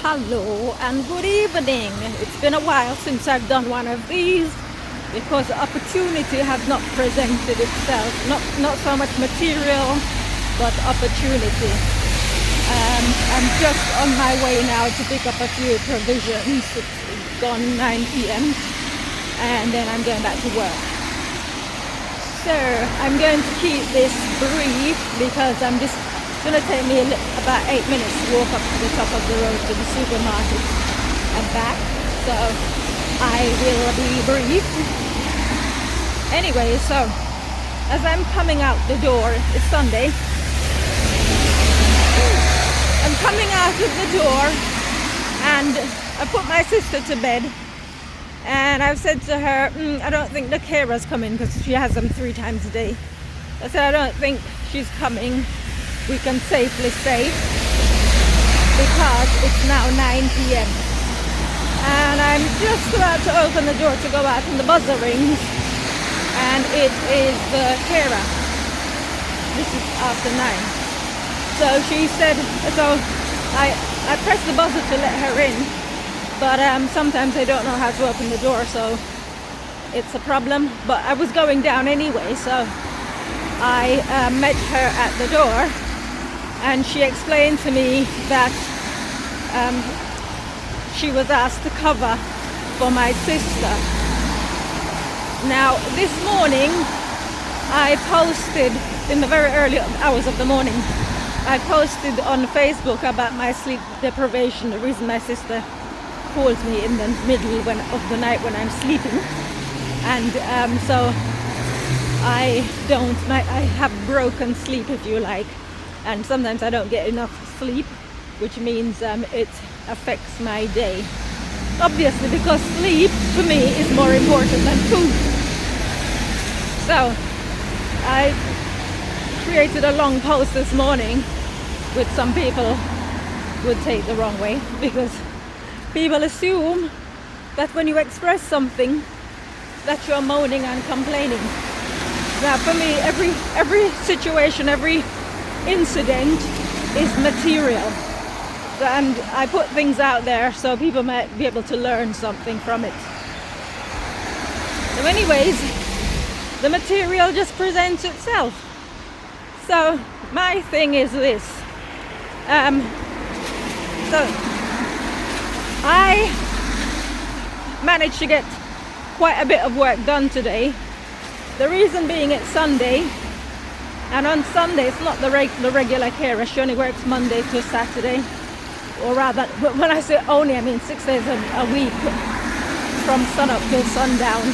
Hello and good evening. It's been a while since I've done one of these because opportunity has not presented itself. Not so much material, but opportunity. I'm just on my way now to pick up a few provisions. It's gone 9 p.m. and then I'm going back to work. So I'm going to keep this brief because it's going to take me about 8 minutes to walk up to the top of the road to the supermarket and back. So I will be brief. Anyway, so as I'm coming out the door, it's Sunday. I'm coming out of the door and I put my sister to bed. And I've said to her, I don't think the carer's coming because she has them 3 times a day. I said, I don't think she's coming. We can safely say because it's now 9 p.m. And I'm just about to open the door to go out and the buzzer rings and it is the carer. This is after 9. So she said, so I pressed the buzzer to let her in, but sometimes I don't know how to open the door, so it's a problem. But I was going down anyway, so I met her at the door. And she explained to me that she was asked to cover for my sister. Now, this morning, I posted in the very early hours of the morning, I posted on Facebook about my sleep deprivation, the reason my sister calls me in the middle of the night when I'm sleeping. And so I have broken sleep, if you like. And sometimes I don't get enough sleep, which means it affects my day. Obviously, because sleep for me is more important than food. So I created a long post this morning, which some people would take the wrong way, because people assume that when you express something that you're moaning and complaining. Now for me, every situation, every incident is material, and I put things out there so people might be able to learn something from it. So anyways, the material just presents itself. So my thing is this. So I managed to get quite a bit of work done today. The reason being it's Sunday. And on Sunday, it's not the regular carer. She only works Monday to Saturday. Or rather, when I say only, I mean 6 days a week from sun up till sundown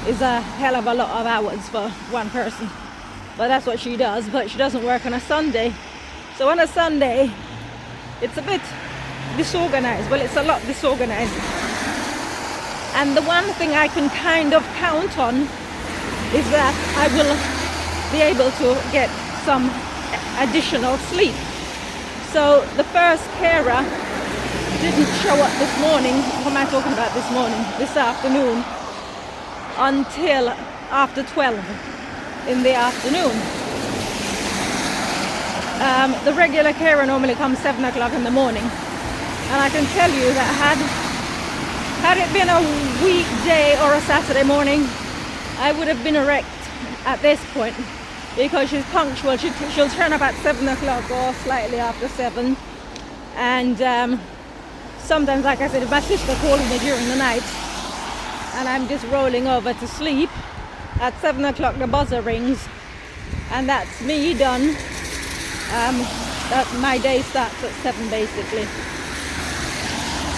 is a hell of a lot of hours for one person. But that's what she does. But she doesn't work on a Sunday. So on a Sunday, it's a bit disorganized. Well, it's a lot disorganized. And the one thing I can kind of count on is that I will be able to get some additional sleep. So the first carer didn't show up this morning. What am I talking about this morning? This afternoon, until after 12 in the afternoon. The regular carer normally comes 7 o'clock in the morning, and I can tell you that had it been a weekday or a Saturday morning, I would have been erect at this point, because she's punctual. She'll turn up at 7 o'clock or slightly after 7. And sometimes, like I said, if my sister calls me during the night and I'm just rolling over to sleep, at 7 o'clock the buzzer rings and that's me done. That my day starts at 7 basically.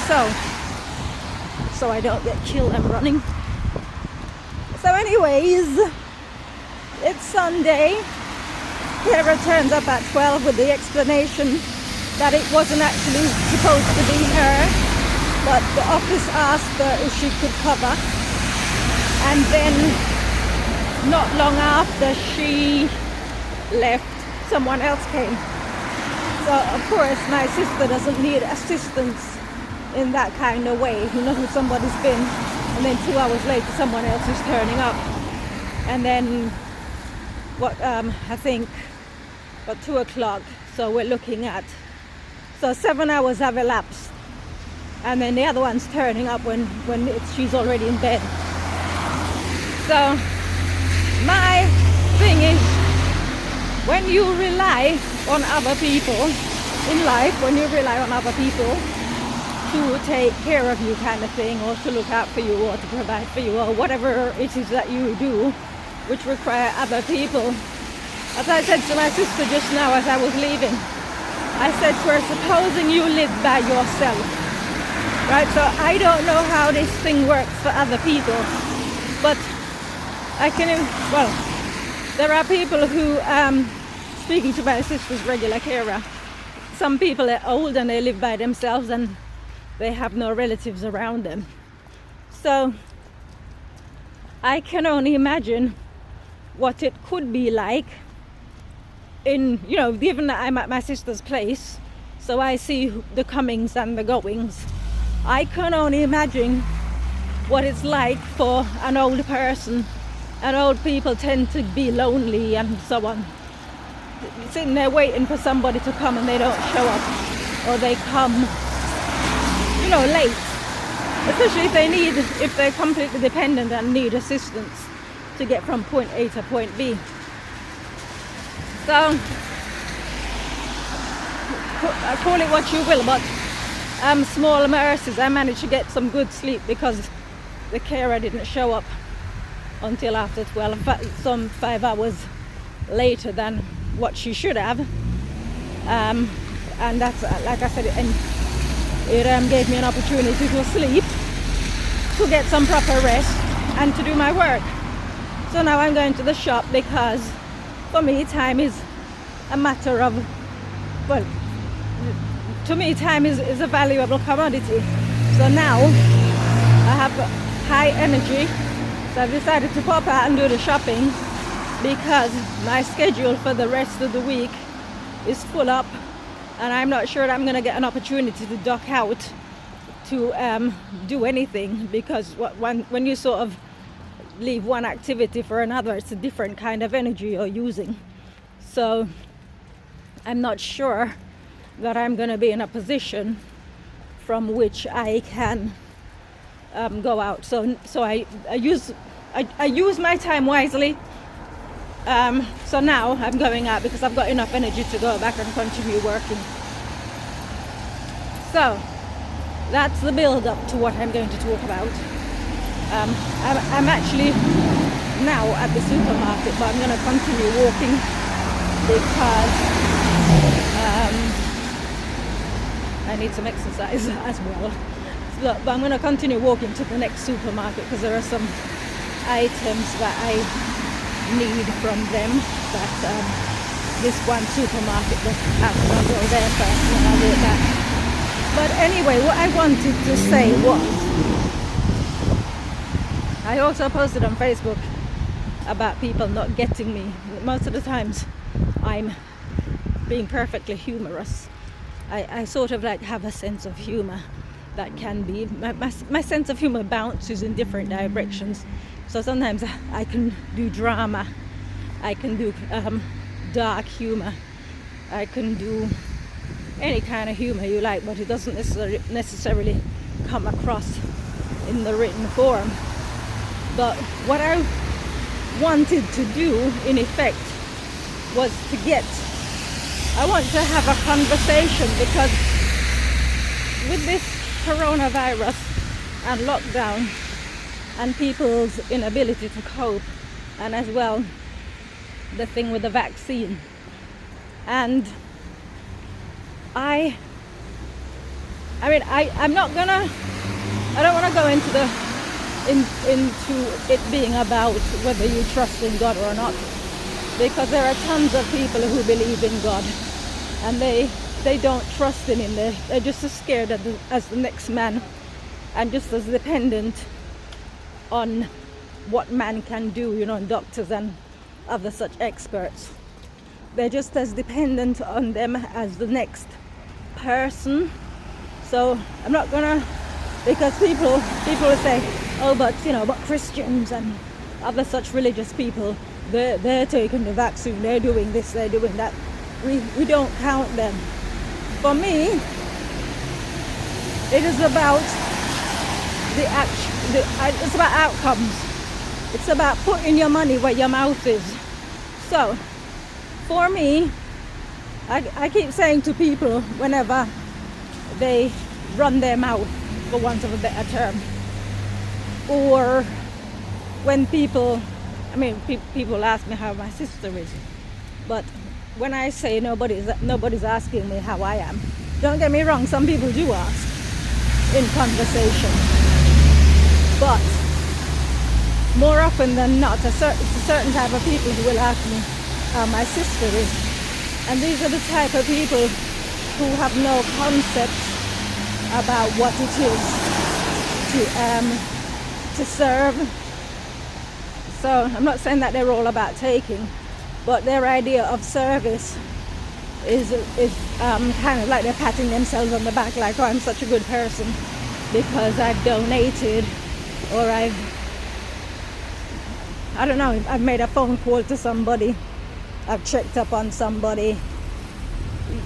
So I don't get killed, I'm running. So anyways, it's Sunday. Carer turns up at 12 with the explanation that it wasn't actually supposed to be her, but the office asked her if she could cover. And then not long after she left, someone else came. So of course my sister doesn't need assistance in that kind of way. You know who somebody's been, and then 2 hours later someone else is turning up. And then I think 2 o'clock, so we're looking at, so 7 hours have elapsed and then the other one's turning up when she's already in bed. So my thing is, when you rely on other people in life, when you rely on other people to take care of you kind of thing, or to look out for you, or to provide for you, or whatever it is that you do, which require other people. As I said to my sister just now as I was leaving, I said to her, supposing you live by yourself, right? So I don't know how this thing works for other people, but I can, well, there are people who, speaking to my sister's regular carer, some people are old and they live by themselves and they have no relatives around them. So I can only imagine what it could be like in, you know, given that I'm at my sister's place, so I see the comings and the goings. I can only imagine what it's like for an old person, and old people tend to be lonely and so on. Sitting there waiting for somebody to come and they don't show up, or they come, you know, late. Especially if they're completely dependent and need assistance to get from point A to point B. So, call it what you will, but small mercies. I managed to get some good sleep because the carer didn't show up until after 12, some 5 hours later than what she should have. And that's, like I said, it gave me an opportunity to sleep, to get some proper rest, and to do my work. So now I'm going to the shop because for me time is a matter of, well, to me time is a valuable commodity. So now I have high energy, so I've decided to pop out and do the shopping because my schedule for the rest of the week is full up, and I'm not sure that I'm going to get an opportunity to duck out to do anything, because when you sort of leave one activity for another, it's a different kind of energy you're using. So I'm not sure that I'm going to be in a position from which I can go out. So I use my time wisely. So now I'm going out because I've got enough energy to go back and continue working. So that's the build up to what I'm going to talk about. I'm actually now at the supermarket, but I'm going to continue walking because I need some exercise as well. So, but I'm going to continue walking to the next supermarket because there are some items that I need from them that this one supermarket doesn't have, so I'll go there first and I'll walk back. But anyway, what I wanted to say was, I also posted on Facebook about people not getting me. Most of the times I'm being perfectly humorous. I sort of like have a sense of humor that can be, my sense of humor bounces in different directions. So sometimes I can do drama, I can do dark humor, I can do any kind of humor you like, but it doesn't necessarily come across in the written form. But what I wanted to do, in effect, was I want to have a conversation, because with this coronavirus and lockdown and people's inability to cope, and as well the thing with the vaccine, and I don't want to go into it being about whether you trust in God or not, because there are tons of people who believe in God and they don't trust in him. They're just as scared as the next man, and just as dependent on what man can do, and doctors and other such experts. They're just as dependent on them as the next person. So I'm not gonna, because people will say, oh, but Christians and other such religious people, they're taking the vaccine, they're doing this, they're doing that. We don't count them. For me, It is about it's about outcomes. It's about putting your money where your mouth is. So, for me, I keep saying to people whenever they run their mouth, for want of a better term, or when people ask me how my sister is, but when I say nobody's asking me how I am, don't get me wrong, some people do ask in conversation, but more often than not, it's a certain type of people who will ask me how my sister is, and these are the type of people who have no concept about what it is to serve. So I'm not saying that they're all about taking, but their idea of service is kind of like they're patting themselves on the back, like, oh, I'm such a good person because I've donated, or I've made a phone call to somebody, I've checked up on somebody,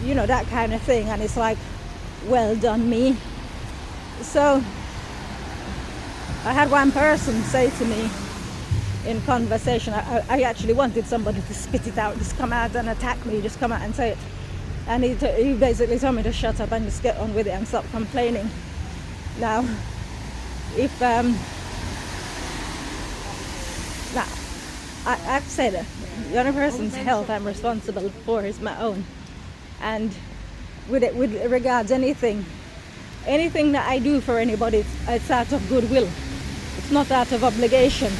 that kind of thing, and it's like, well done me. So I had one person say to me in conversation, I actually wanted somebody to spit it out, just come out and attack me, just come out and say it, and he basically told me to shut up and just get on with it and stop complaining. Now, if I've said it, the other person's health I'm responsible for is my own, and with regards anything that I do for anybody, it's out of goodwill. It's not out of obligation.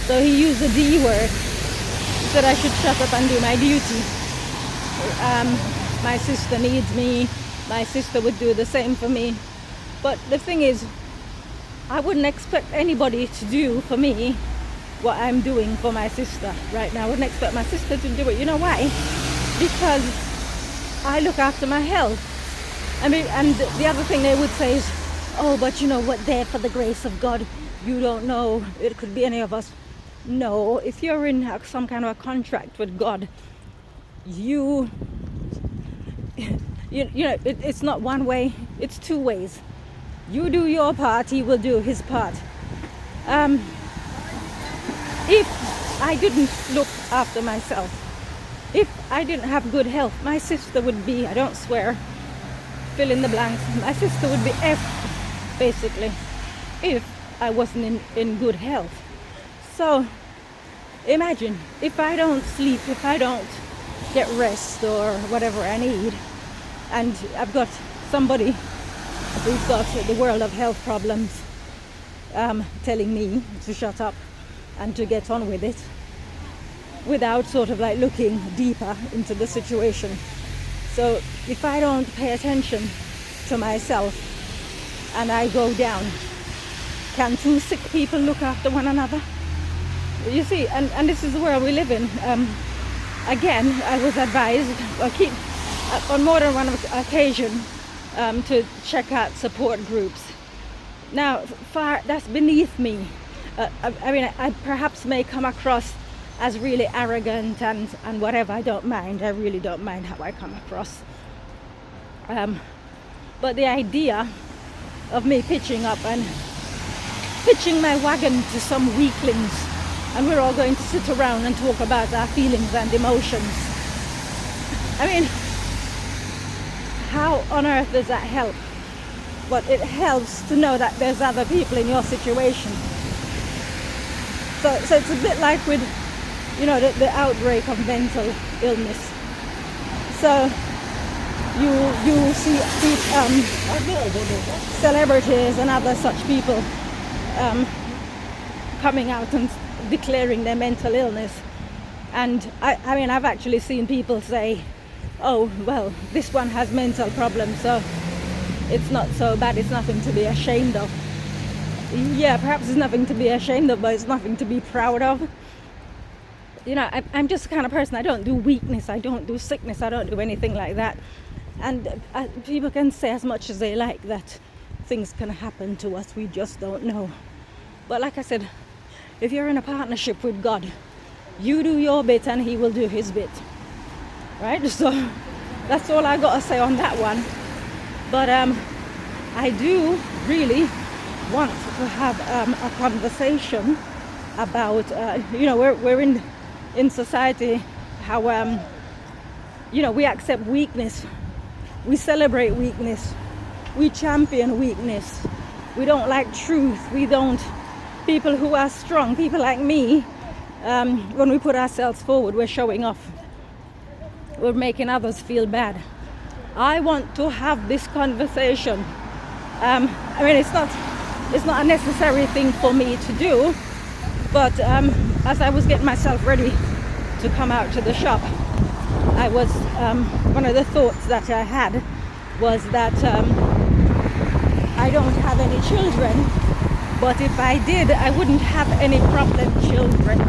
So he used the D word. He said I should shut up and do my duty. My sister needs me. My sister would do the same for me. But the thing is, I wouldn't expect anybody to do for me what I'm doing for my sister right now. I wouldn't expect my sister to do it. You know why? Because I look after my health. And the other thing they would say is, oh, but what, there for the grace of God. You don't know. It could be any of us. No, if you're in some kind of a contract with God, it's not one way, it's two ways. You do your part, he will do his part. If I didn't look after myself, if I didn't have good health, my sister would be, I don't swear, fill in the blanks, my sister would be F, basically, if I wasn't in good health. So imagine if I don't sleep, if I don't get rest or whatever I need, and I've got somebody who's got the world of health problems telling me to shut up and to get on with it without sort of like looking deeper into the situation. So if I don't pay attention to myself and I go down, can two sick people look after one another? You see, and this is the world we live in. Again, I was advised, on more than one occasion, to check out support groups. Now, that's beneath me. I perhaps may come across as really arrogant and whatever. I don't mind. I really don't mind how I come across. But the idea of me pitching up and pitching my wagon to some weaklings, and we're all going to sit around and talk about our feelings and emotions. I mean, how on earth does that help? But it helps to know that there's other people in your situation. So it's a bit like with, the outbreak of mental illness. So you see these celebrities and other such people coming out and declaring their mental illness, and I've actually seen people say, oh well, this one has mental problems, so it's not so bad, it's nothing to be ashamed of. Yeah, perhaps it's nothing to be ashamed of, but it's nothing to be proud of. I'm just the kind of person, I don't do weakness, I don't do sickness, I don't do anything like that. And people can say as much as they like that things can happen to us, we just don't know. But like I said, if you're in a partnership with God, you do your bit and he will do his bit. Right? So that's all I got to say on that one. But I do really want to have a conversation about, we're in society how, we accept weakness, we celebrate weakness, we champion weakness, we don't like truth, people who are strong, people like me, when we put ourselves forward, we're showing off, we're making others feel bad. I want to have this conversation. It's not a necessary thing for me to do, but as I was getting myself ready to come out to the shop, I was one of the thoughts that I had was that I don't have any children, but if I did, I wouldn't have any problem children.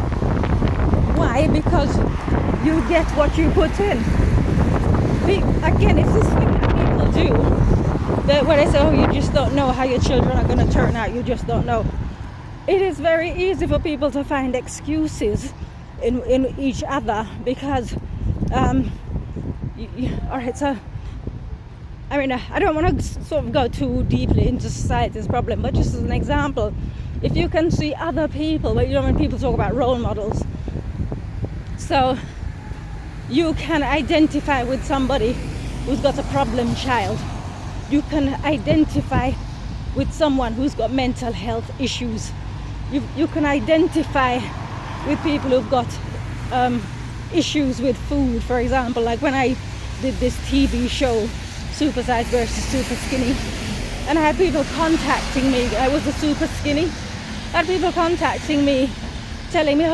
Why? Because you get what you put in. Again, it's this thing that people do, that when they say, oh, you just don't know how your children are going to turn out, you just don't know. It is very easy for people to find excuses in each other because, all right, so, I don't want to sort of go too deeply into society's problem, but just as an example, if you can see other people, when people talk about role models, so you can identify with somebody who's got a problem child. You can identify with someone who's got mental health issues. You can identify with people who've got issues with food, for example, like when I did this TV show, Super Size versus Super Skinny, and I had people contacting me. I was a super skinny. I had people contacting me, telling me,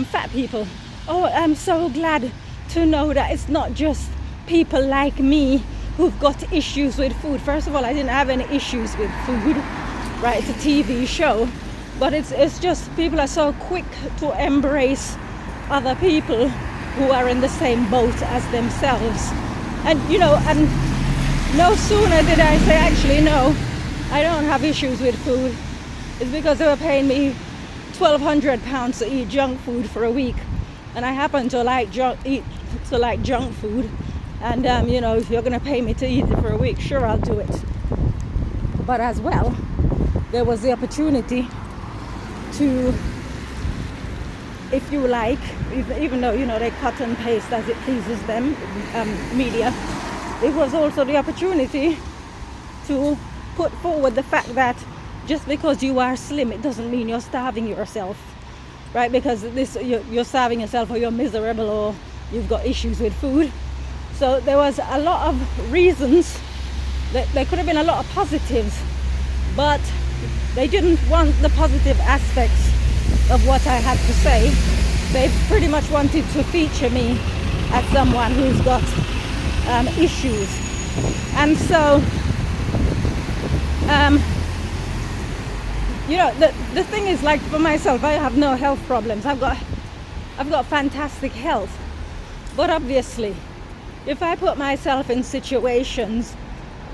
fat people, I'm so glad to know that it's not just people like me who've got issues with food. First of all, I didn't have any issues with food, right? It's a TV show, but it's just people are so quick to embrace other people who are in the same boat as themselves. And and no sooner did I say, actually, no, I don't have issues with food. It's because they were paying me £1,200 to eat junk food for a week, and I happen to like junk food. And if you're going to pay me to eat it for a week, sure, I'll do it. But as well, there was the opportunity to, if you like, even though they cut and paste as it pleases them, media, it was also the opportunity to put forward the fact that just because you are slim, it doesn't mean you're starving yourself, right? Because you're starving yourself, or you're miserable, or you've got issues with food. So there was a lot of reasons that there could have been a lot of positives, but they didn't want the positive aspects of what I had to say. They pretty much wanted to feature me as someone who's got issues. And so, the thing is, like, for myself, I have no health problems. I've got fantastic health. But obviously, if I put myself in situations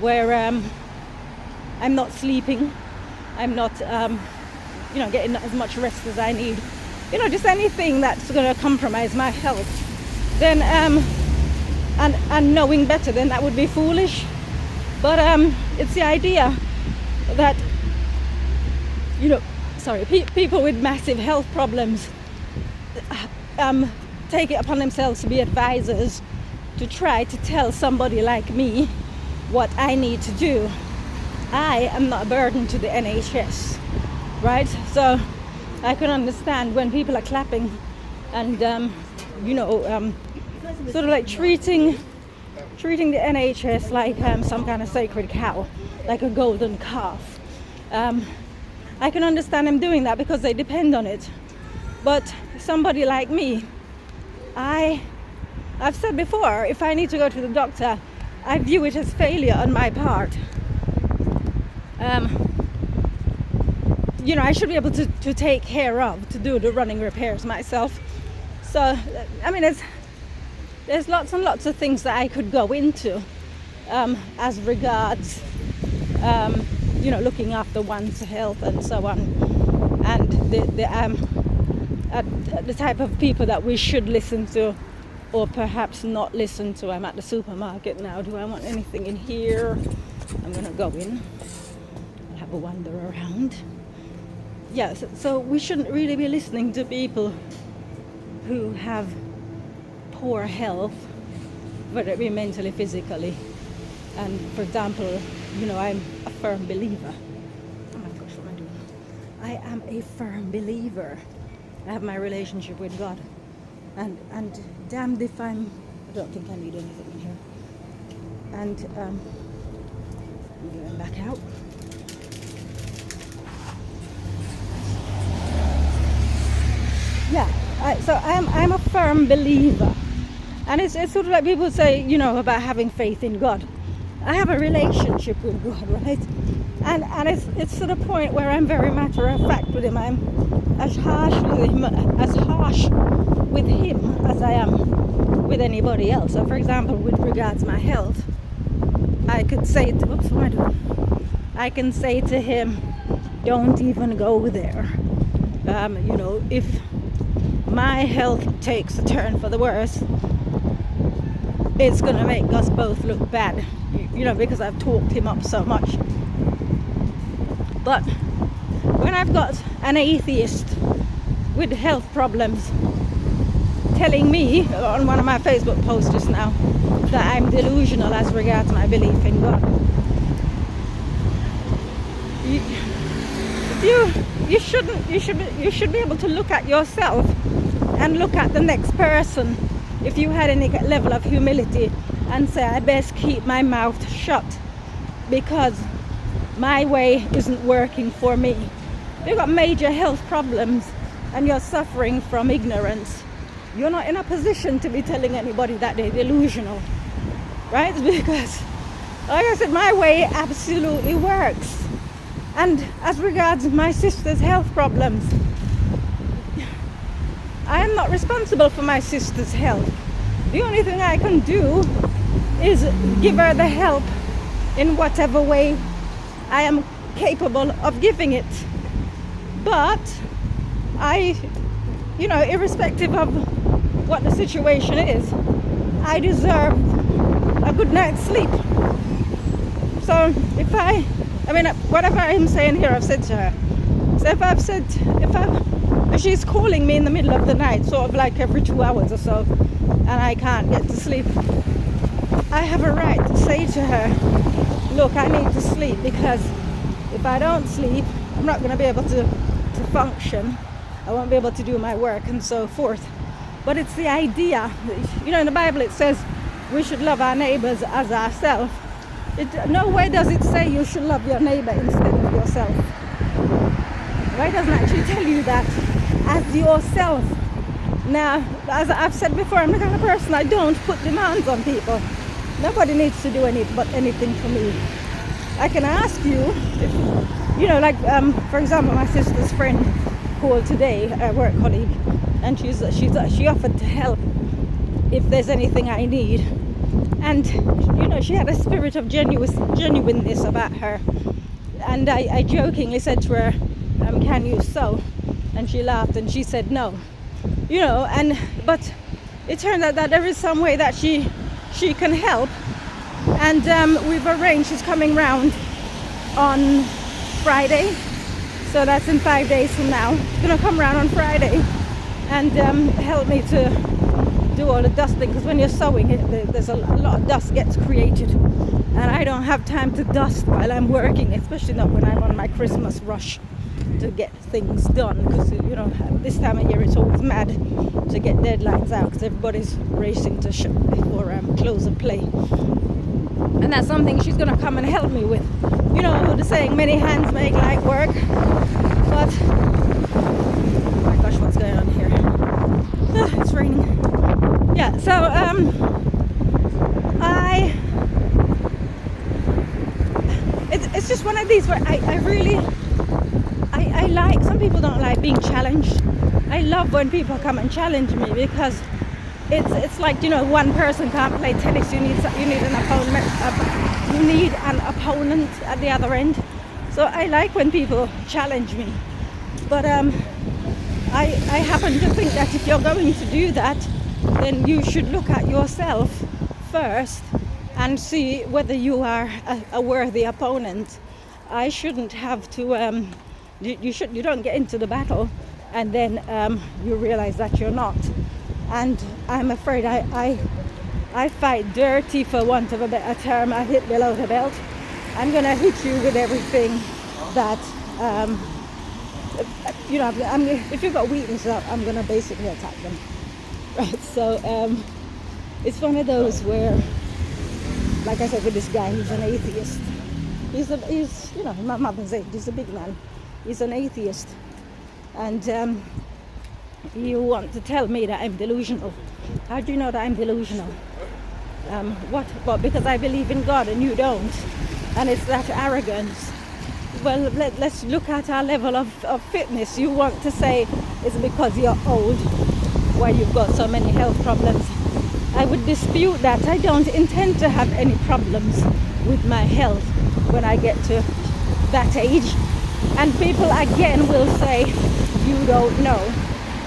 where I'm not sleeping, I'm not, getting as much rest as I need, just anything that's going to compromise my health, then, and knowing better, then that would be foolish. But it's the idea that, people with massive health problems take it upon themselves to be advisors, to try to tell somebody like me what I need to do. I am not a burden to the NHS, right? So I can understand when people are clapping and sort of like treating the NHS like some kind of sacred cow, like a golden calf. I can understand them doing that because they depend on it. But somebody like me, I've said before, if I need to go to the doctor, I view it as failure on my part. I should be able to take care of, to do the running repairs myself. So, there's lots and lots of things that I could go into as regards, looking after one's health and so on, and the type of people that we should listen to, or perhaps not listen to. I'm at the supermarket now. Do I want anything in here? I'm gonna go in. I'll have a wander around. Yeah, so we shouldn't really be listening to people who have poor health, whether it be mentally, physically. And for example, I'm a firm believer. Oh my gosh, what am I doing? I am a firm believer. I have my relationship with God. And damned if I don't think I need anything in here. And I'm going back out. Yeah, I'm a firm believer. And it's sort of like people say, about having faith in God. I have a relationship with God, right? And it's to the point where I'm very matter of fact with him. I'm as harsh with him as I am with anybody else. So for example, with regards to my health, I could say I can say to him, don't even go there. If my health takes a turn for the worse, it's going to make us both look bad, because I've talked him up so much. But when I've got an atheist with health problems telling me on one of my Facebook posts just now that I'm delusional as regards my belief in God, you should be able to look at yourself and look at the next person, if you had any level of humility, and say, I best keep my mouth shut because my way isn't working for me. If you've got major health problems and you're suffering from ignorance, you're not in a position to be telling anybody that they're delusional, right? Because, like I said, my way absolutely works. And as regards my sister's health problems, I am not responsible for my sister's health. The only thing I can do is give her the help in whatever way I am capable of giving it. But irrespective of what the situation is, I deserve a good night's sleep. So whatever I'm saying here, I've said to her. So if she's calling me in the middle of the night, sort of like every 2 hours or so, and I can't get to sleep, I have a right to say to her, look, I need to sleep, because if I don't sleep, I'm not going to be able to function. I won't be able to do my work and so forth. But it's the idea, in the Bible it says we should love our neighbors as ourselves. Nowhere does it say you should love your neighbor instead of yourself. Right? It doesn't actually tell you that as yourself. Now, as I've said before, I'm the kind of person, I don't put demands on people. Nobody needs to do anything for me. I can ask you, for example, my sister's friend called today, a work colleague, and she offered to help if there's anything I need. And, she had a spirit of genuineness about her. And I jokingly said to her, can you sew? And she laughed and she said no. But it turned out that there is some way that she can help. And we've arranged, she's coming round on Friday. So that's in 5 days from now. She's going to come round on Friday and help me to do all the dusting, because when you're sewing there's a lot of dust gets created, and I don't have time to dust while I'm working, especially not when I'm on my Christmas rush to get things done, because this time of year it's always mad to get deadlines out because everybody's racing to shop before close of play. And that's something she's going to come and help me with. The saying, many hands make light work. But oh my gosh, what's going on here? It's raining. Yeah, so it's just one of these where I like, some people don't like being challenged. I love when people come and challenge me, because it's like, one person can't play tennis, you need an opponent at the other end. So I like when people challenge me, but I happen to think that if you're going to do that, then you should look at yourself first and see whether you are a worthy opponent. I shouldn't have to. You don't get into the battle, and then you realize that you're not. And I'm afraid I fight dirty, for want of a better term. I hit below the belt. I'm gonna hit you with everything that if you've got weaknesses, I'm gonna basically attack them. Right. So it's one of those where, like I said, with this guy, he's an atheist. He's my mother's age. He's a big man. He's an atheist, and you want to tell me that I'm delusional. How do you know that I'm delusional? What? Because I believe in God and you don't, and it's that arrogance. Well, let's look at our level of fitness. You want to say it's because you're old, why you've got so many health problems. I would dispute that. I don't intend to have any problems with my health when I get to that age. And people again will say, you don't know.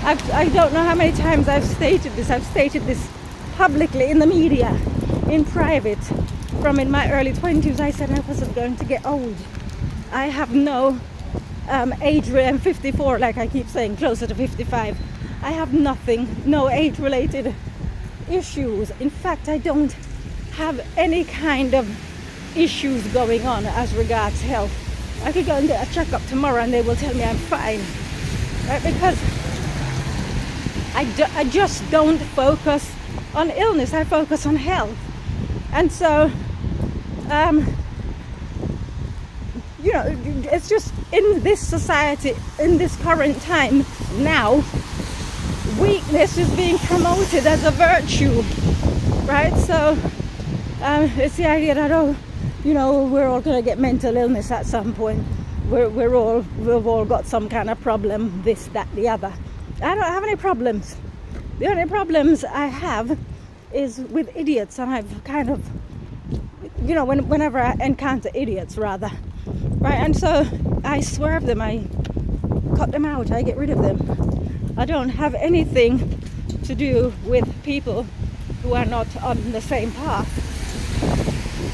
I don't know how many times I've stated this. I've stated this publicly in the media, in private. From in my early 20s, I said I wasn't going to get old. I have no age, I'm 54, like I keep saying, closer to 55. I have nothing, no age-related issues. In fact, I don't have any kind of issues going on as regards health. I could go and get a checkup tomorrow and they will tell me I'm fine, right? Because I just don't focus on illness. I focus on health. And so it's just in this society, in this current time now, weakness is being promoted as a virtue, right? So it's the idea that we're all going to get mental illness at some point. We've all got some kind of problem, this, that, the other. I don't have any problems. The only problems I have is with idiots, and I've kind of, whenever I encounter idiots, rather, right? And so I swerve them, I cut them out, I get rid of them. I don't have anything to do with people who are not on the same path.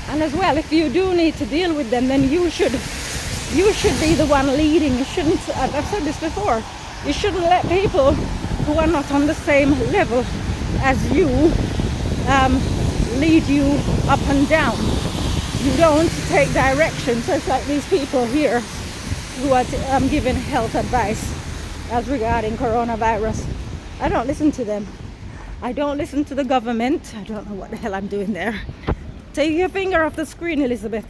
And as well, if you do need to deal with them, then you should be the one leading. You shouldn't, I've said this before, you shouldn't let people who are not on the same level as you lead you up and down. You don't take direction. So it's like these people here who are giving health advice as regarding coronavirus. I don't listen to them. I don't listen to the government. I don't know what the hell I'm doing there. Take your finger off the screen, Elizabeth.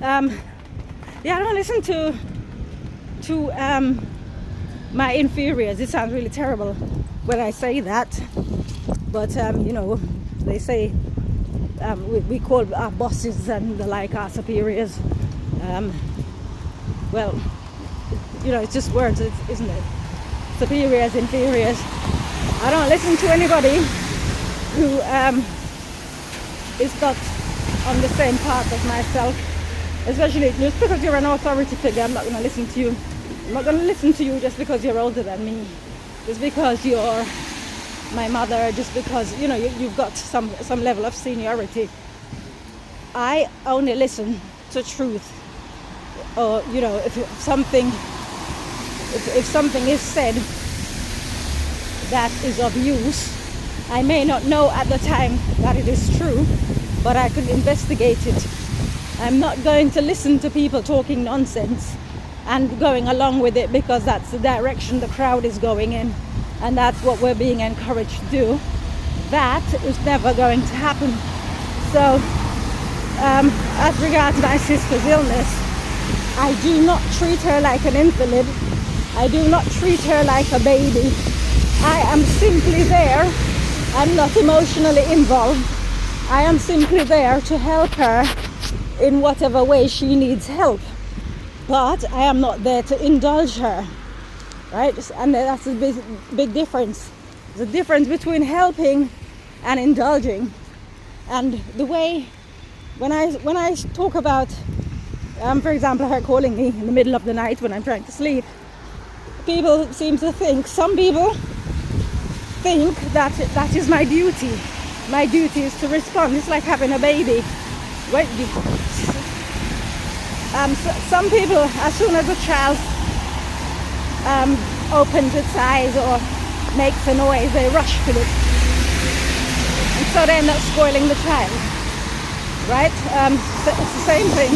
I don't listen to my inferiors. It sounds really terrible when I say that, but they say we call our bosses and the like our superiors. It's just words, isn't it? Superiors, inferiors. I don't listen to anybody who is not on the same path as myself, especially just because you're an authority figure. I'm not going to listen to you. I'm not going to listen to you just because you're older than me, just because you're my mother, just because you've got some level of seniority. I only listen to truth, or if something is said that is of use, I may not know at the time that it is true, but I could investigate it. I'm not going to listen to people talking nonsense and going along with it because that's the direction the crowd is going in, and that's what we're being encouraged to do. That is never going to happen. So as regards my sister's illness, I do not treat her like an invalid. I do not treat her like a baby. I am simply there. I'm not emotionally involved. I am simply there to help her in whatever way she needs help. But I am not there to indulge her, right? And that's a big difference. There's a difference between helping and indulging. And the way, when I talk about, for example, her calling me in the middle of the night when I'm trying to sleep, some people think that is my duty. my duty is to respond. It's like having a baby. Right? Some people, as soon as a child opens its eyes or makes a noise, they rush to it, and so they end up spoiling the child. Right? So it's the same thing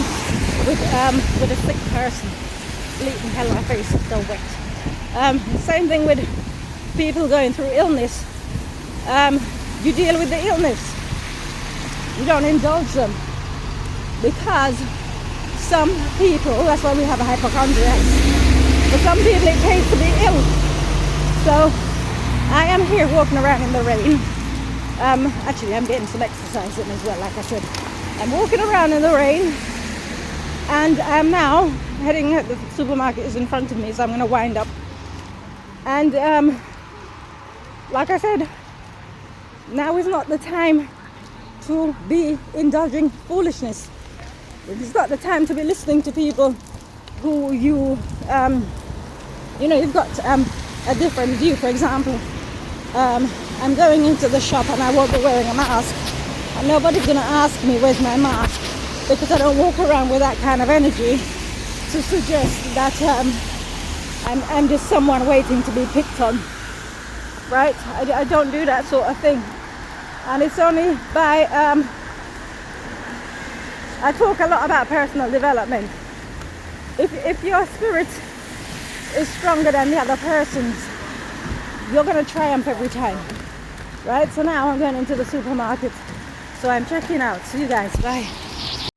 with a sick person. Bleeding hell, my face is so wet. Same thing with people going through illness. You deal with the illness. You don't indulge them, because some people, that's why we have a hypochondriac. For some people it pays to be ill. So I am here walking around in the rain. Actually, I'm getting some exercise in as well, like I said. I'm walking around in the rain, and I'm now heading, the supermarket is in front of me, so I'm going to wind up. And like I said, now is not the time to be indulging foolishness. It's not the time to be listening to people who you've got a different view. For example, I'm going into the shop and I won't be wearing a mask, and nobody's going to ask me where's my mask, because I don't walk around with that kind of energy to suggest that I'm just someone waiting to be picked on. Right? I don't do that sort of thing. And it's only by I talk a lot about personal development. If your spirit is stronger than the other person's, you're going to triumph every time. Right? So now I'm going into the supermarket, so I'm checking out. See you guys. Bye.